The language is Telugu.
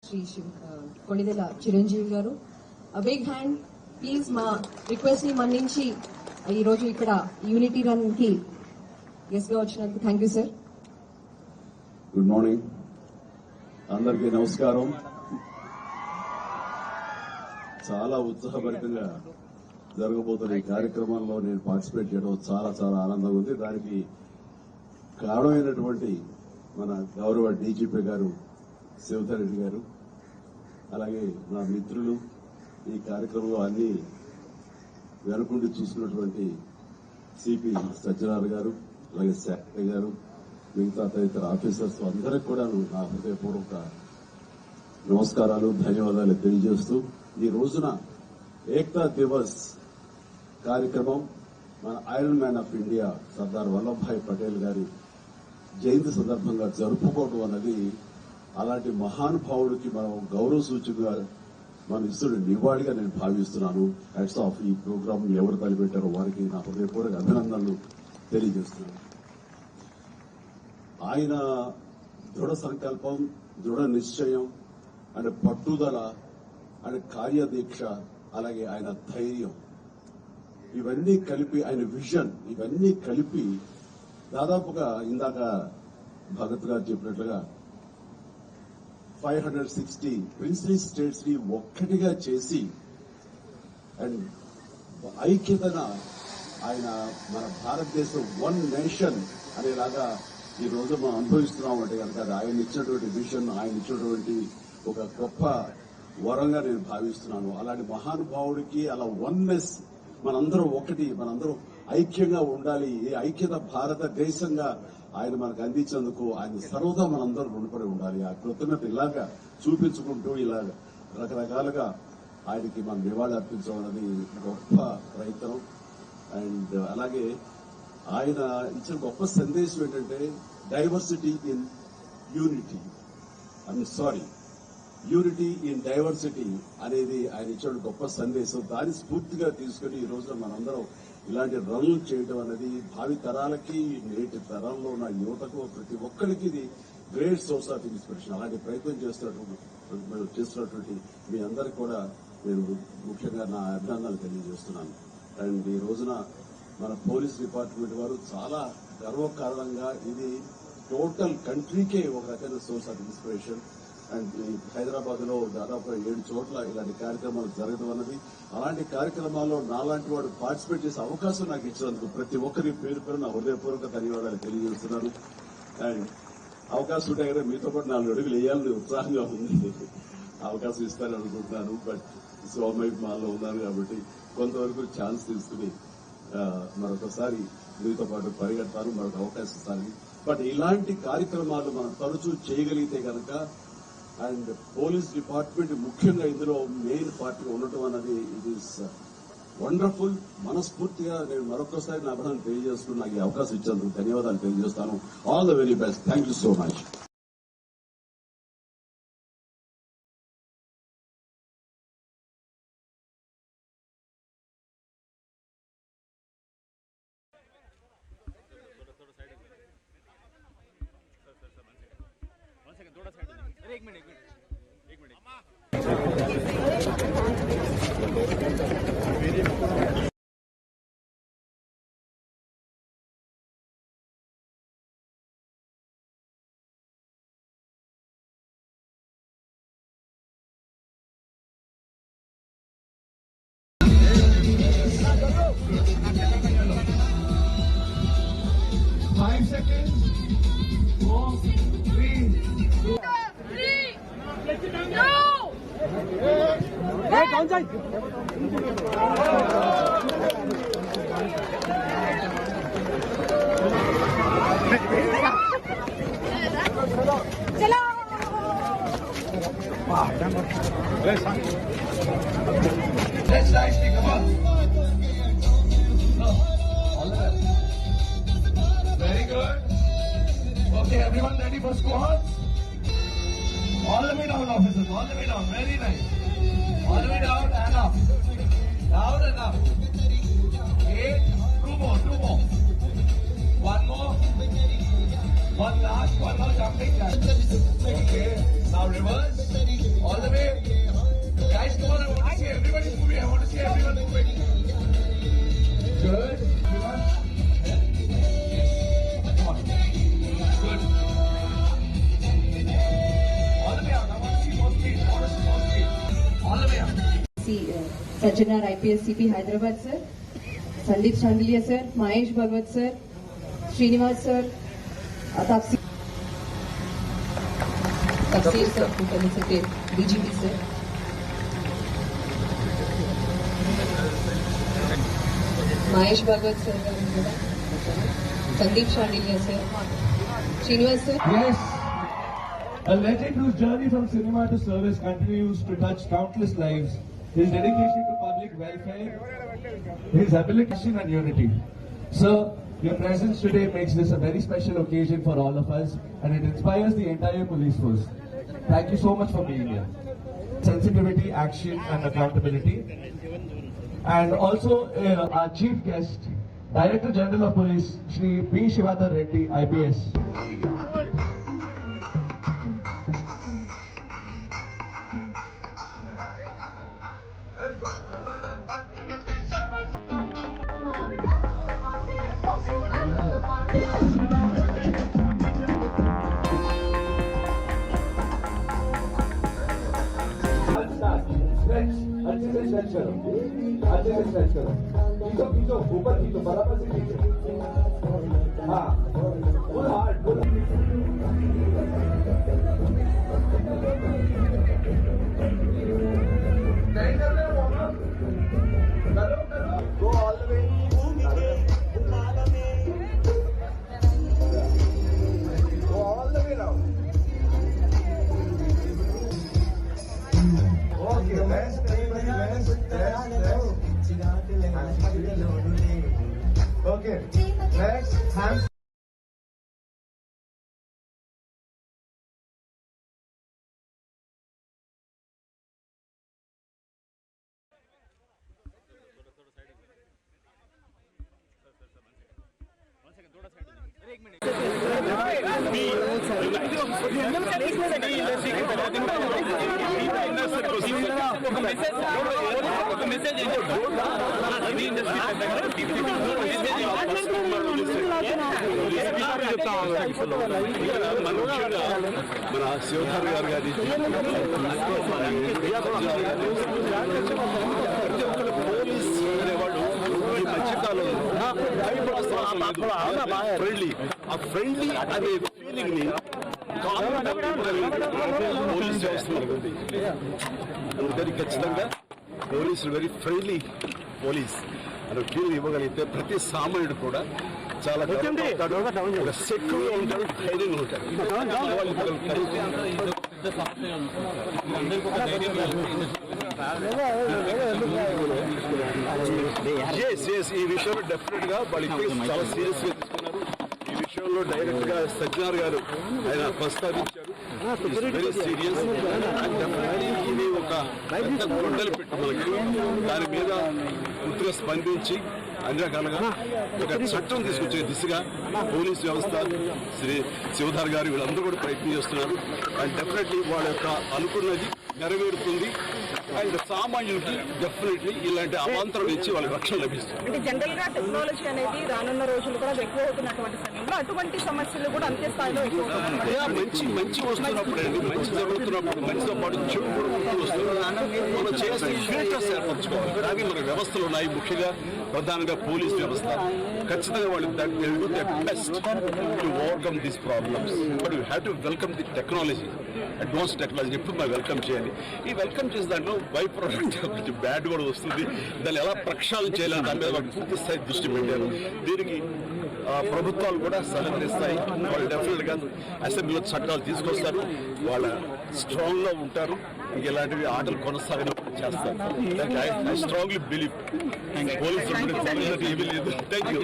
శ్రీ కొణిదెల చిరంజీవి గారు. Big hand please. మా రిక్వెస్ట్ ని మన్నించి ఈ రోజు ఇక్కడ యూనిటీ రన్ కి గెస్ట్ గా వచ్చినందుకు thank you sir. Good morning అందరికీ నమస్కారం. చాలా ఉత్సాహభరితంగా జరగబోతున్న ఈ కార్యక్రమంలో నేను పార్టిసిపేట్ చేయడం చాలా చాలా ఆనందంగా ఉంది. దానికి కారణమైనటువంటి మన గౌరవ డీజీపీ గారు శివధర్ రెడ్డి గారు, అలాగే నా మిత్రులు, ఈ కార్యక్రమంలో అన్ని వెనుకుండి చూసుకున్నటువంటి సిపి సజ్జనార్ గారు, అలాగే శాఖ గారు, మిగతా తదితర ఆఫీసర్స్ అందరికి కూడా నా హృదయపూర్వక నమస్కారాలు, ధన్యవాదాలు తెలియజేస్తూ ఈ రోజున ఏక్తా దివస్ కార్యక్రమం మన iron man of India Sardar Vallabhbhai Patel గారి జయంతి సందర్భంగా జరుపుకోవడం అన్నది అలాంటి మహానుభావుడికి మనం గౌరవ సూచకగా మనం ఇస్తున్న నివాళిగా నేను భావిస్తున్నాను. Hats off. ఈ ప్రోగ్రాం ఎవరు తలపెట్టారో వారికి నా హృదయపూర్వక అభినందనలు తెలియజేస్తున్నాను. ఆయన దృఢ సంకల్పం, దృఢ నిశ్చయం అండ్ పట్టుదల అండ్ కార్యదీక్ష, అలాగే ఆయన ధైర్యం, ఇవన్నీ కలిపి ఆయన విజన్, ఇవన్నీ కలిపి దాదాపుగా ఇందాక భగత్ గారు చెప్పినట్లుగా 560 ప్రిన్స్లీ స్టేట్స్ ని ఒక్కటిగా చేసి అండ్ ఐక్యతన ఆయన మన భారతదేశం వన్ నేషన్ అనేలాగా ఈ రోజు మనం అనుభవిస్తున్నామంటే కనుక అది ఆయన ఇచ్చినటువంటి విజన్, ఆయన ఇచ్చినటువంటి ఒక గొప్ప వరంగా నేను భావిస్తున్నాను. అలాంటి మహానుభావుడికి అలా వన్నెస్, మనందరం ఒకటి, మనందరం ఐక్యంగా ఉండాలి, ఈ ఐక్యత భారతదేశంగా ఆయన మనకు అందించేందుకు ఆయన సర్వదా మనందరం రుణపడి ఉండాలి. ఆ కృతజ్ఞత ఇలాగా చూపించుకుంటూ ఇలా రకరకాలుగా ఆయనకి మనం నివాళి అర్పించడం అనేది గొప్ప ప్రయత్నం. అండ్ అలాగే ఆయన ఇచ్చిన గొప్ప సందేశం ఏంటంటే diversity in unity, unity in diversity అనేది ఆయన ఇచ్చిన గొప్ప సందేశం. దాన్ని స్ఫూర్తిగా తీసుకుని ఈ రోజున మనందరం ఇలాంటి రన్లు చేయడం అనేది భావి తరాలకి, నేటి తరంలో ఉన్న యువతకు, ప్రతి ఒక్కరికి ఇది గ్రేట్ సోర్స్ ఆఫ్ ఇన్స్పిరేషన్. అలాంటి ప్రయత్నం చేస్తున్నటువంటి మీ అందరికి కూడా నేను ముఖ్యంగా నా అభినందనలు తెలియజేస్తున్నాను. అండ్ ఈ రోజున మన పోలీస్ డిపార్ట్మెంట్ వారు చాలా గర్వకారణంగా ఇది టోటల్ కంట్రీకే ఒక రకమైన source of inspiration. And Hyderabad లో దాదాపు 7 చోట్ల ఇలాంటి కార్యక్రమాలు జరగడం అన్నది, అలాంటి కార్యక్రమాల్లో నాలాంటి వాడు పార్టిసిపేట్ చేసే అవకాశం నాకు ఇచ్చినందుకు ప్రతి ఒక్కరి పేరు పేరు నా హృదయపూర్వక ధన్యవాదాలు తెలియజేస్తున్నాను. అండ్ అవకాశం ఉంటాయి కదా, మీతో పాటు 4 అడుగులు వేయాలని ఉత్సాహంగా ఉంది. అవకాశం ఇస్తారని అనుకుంటున్నాను. బట్ సోమైపు మాల్లో ఉన్నాను కాబట్టి కొంతవరకు ఛాన్స్ తీసుకుని మరొకసారి మీతో పాటు పరిగెడతాను, మరొక అవకాశం ఇస్తాను. బట్ ఇలాంటి కార్యక్రమాలు మనం తరచూ చేయగలిగితే కనుక, అండ్ పోలీస్ డిపార్ట్మెంట్ ముఖ్యంగా ఇందులో మెయిన్ పార్టీగా ఉండటం అన్నది ఇట్ ఈస్ వండర్ఫుల్. మనస్ఫూర్తిగా నేను మరొకసారి నా అభినందన తెలియజేసుకుని నాకు ఈ అవకాశం ఇచ్చేందుకు ధన్యవాదాలు తెలియజేస్తాను. All the very best. Thank you so much. एक मिनट कौन सा चलो let's nicely come on. Very good. Okay, everyone ready for squats? All the way down, officers, all the way down. Very nice. All the way down and up. Down and up. Okay, two more. One more. One last, one more jumping jack. Okay, now reverse. Sajjanar IPS CP Hyderabad sir, Sandeep Chandilia sir, Mahesh Bhagwat sir, Srinivas sir, Tafsir sir, Company Secretary DGP sir, Mahesh Bhagwat sir, Sandeep Chandilia sir, Srinivas sir. Yes, a legend whose journey from cinema to service continues to touch countless lives. His dedication to public welfare, his ability and unity. Sir, your presence today makes this a very special occasion for all of us, and it inspires the entire police force. Thank you so much for being here. Sensitivity, action, and accountability. And also our chief guest, Director General of Police, Shri B. Shivadhar Reddy, IPS. अच्छे से स्ट्रेच करो, अच्छे से स्ट्रेच करो, खींचो खींचो ऊपर खींचो, बराबर से खींचो, हाँ, फुल हार्ड, फुल नहीं कर रहे हो आप, करो करो, go all the way, go all the way now. Okay, rest, everybody rest, rest. Okay, next, hands. మన శివధార్ గారు గారి పోలీస్ అనేవాళ్ళు ఈ మధ్యకాలంలో ఫ్రెండ్లీ ఆ ఫ్రెండ్లీ అనే ఫీలింగ్ ని పోలీస్ వ్యవస్థ మనకుంది. అందుకని ఖచ్చితంగా పోలీసులు వెరీ ఫ్రెండ్లీ పోలీస్ అనే ఫీలింగ్ ఇవ్వగలిగితే ప్రతి సామాన్యుడు కూడా చాలా సెక్యూర్గా ఉంటారు, ధైర్యంగా ఉంటారు. ఈ విషయంలో డెఫినెట్ గా వాళ్ళు చాలా సీరియస్ గా తీసుకున్నారు. ఈ విషయంలో డైరెక్ట్ గా సజ్జనార్ గారు ఆయన ప్రస్తావించారు. వెరీ సీరియస్ అండ్ డెఫినెట్లీ ఇది ఒక కొండలు పెట్టి మనకి దాని మీద పూర్తిగా స్పందించి అన్ని రకాలుగా ఒక చట్టం తీసుకొచ్చే దిశగా పోలీస్ వ్యవస్థ శ్రీ శివధార్ గారు వీళ్ళందరూ కూడా ప్రయత్నం చేస్తున్నారు. అండ్ డెఫినెట్లీ వాళ్ళ యొక్క అనుకున్నది నెరవేరుతుంది. అండ్ సామాన్యులకి డెఫినెట్లీ ఇలాంటి అవాంతరం ఇచ్చి వాళ్ళకి రక్షణ లభిస్తుంది. అంటే జనరల్ గా టెక్నాలజీ అనేది రానున్న రోజులు కూడా ఎక్కువ అవుతున్నటువంటి సమయంలో అటువంటి సమస్యలు కూడా అంతే స్థాయిలో ఎక్కువ మంచి వస్తున్నప్పుడు అండి, మంచి జరుగుతున్నప్పుడు మంచితో పాటు చెడు కూడా వస్తున్నారు. మనం చేసే ఫిల్టర్స్ ఏర్పరచుకోవాలి. కానీ మన వ్యవస్థలు ఉన్నాయి, ముఖ్యంగా ప్రధానంగా పోలీస్ వ్యవస్థ. ఖచ్చితంగా వాళ్ళు best to overcome these problems. But you have to welcome the technology, advance technology ఎప్పుడు మనం వెల్కమ్ చేయాలి. ఈ వెల్కమ్ చేసే దాంట్లో బై ప్రోడక్ట్ కొంచెం బ్యాడ్ కూడా వస్తుంది. దాన్ని ఎలా ప్రక్షాళన చేయాలని దాని మీద వాళ్ళు పూర్తి స్థాయి దృష్టి పెట్టారు. దీనికి ప్రభుత్వాలు కూడా సహకరిస్తాయి. వాళ్ళు డెఫినెట్ గా అసెంబ్లీలో చట్టాలు తీసుకొస్తారు. వాళ్ళ స్ట్రాంగ్ గా ఉంటారు. ఇలాంటివి ఆటలు కొనసాగినప్పుడు చేస్తారు. ఐ స్ట్రాంగ్లీ బిలీవ్ పోలీసులు ఏమీ లేదు. Thank you.